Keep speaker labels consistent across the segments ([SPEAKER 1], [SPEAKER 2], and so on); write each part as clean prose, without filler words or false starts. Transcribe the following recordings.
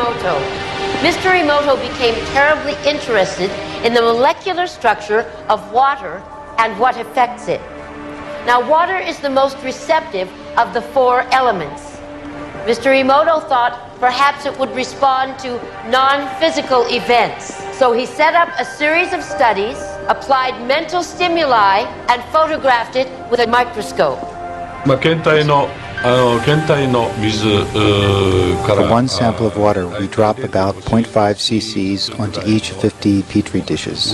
[SPEAKER 1] Emoto. Mr. Emoto became terribly interested in the molecular structure of water and what affects it. Now, water is the most receptive of the four elements. Mr. Emoto thought perhaps it would respond to non-physical events. So he set up a series of studies, applied mental stimuli, and photographed it with a microscope.
[SPEAKER 2] For one sample of water, we drop about 0.5 cc's onto each 50 petri dishes.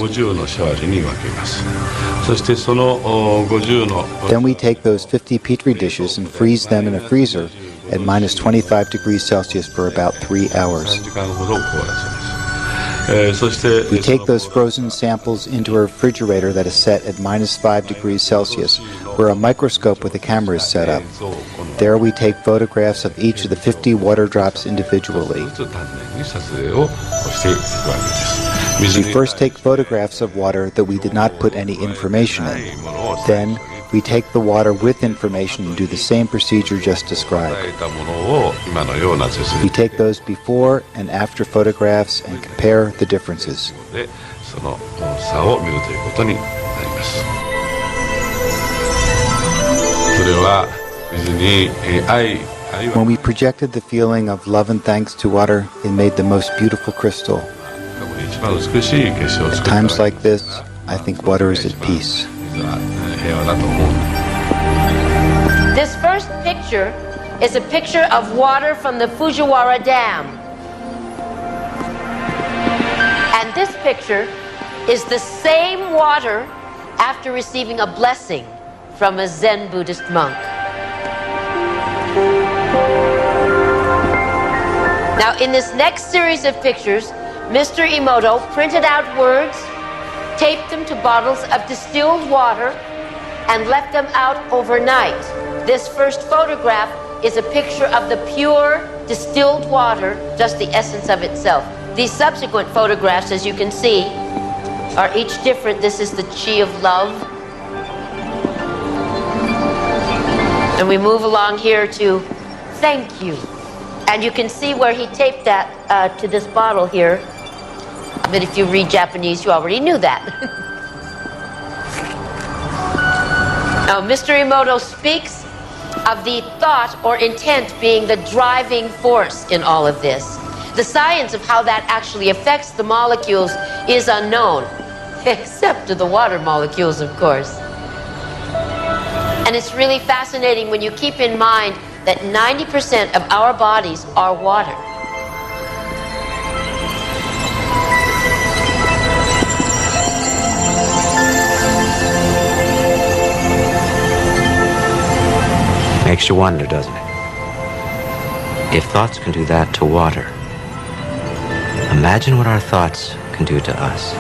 [SPEAKER 2] Then we take those 50 petri dishes and freeze them in a freezer at minus 25 degrees Celsius for about 3 hours. We take those frozen samples into a refrigerator that is set at minus 5 degrees Celsius, where a microscope with a camera is set up. There we take photographs of each of the 50 water drops individually. We first take photographs of water that we did not put any information in. Then we take the water with information and do the same procedure just described. We take those before and after photographs and compare the differences. When we projected the feeling of love and thanks to water, it made the most beautiful crystal. At times like this, I think water is at peace.
[SPEAKER 1] This first picture is a picture of water from the Fujiwara Dam. And this picture is the same water after receiving a blessing from a Zen Buddhist monk. Now, in this next series of pictures, Mr. Emoto printed out words, taped them to bottles of distilled water, and left them out overnight. This first photograph is a picture of the pure distilled water, just the essence of itself. These subsequent photographs, as you can see, are each different. This is the chi of love. And we move along here to thank you. And you can see where he taped that to this bottle here. But if you read Japanese, you already knew that. Now, Mr. Emoto speaks of the thought or intent being the driving force in all of this. The science of how that actually affects the molecules is unknown, except to the water molecules, of course. And it's really fascinating when you keep in mind that 90% of our bodies are water.
[SPEAKER 3] Makes you wonder, doesn't it? If thoughts can do that to water, imagine what our thoughts can do to us.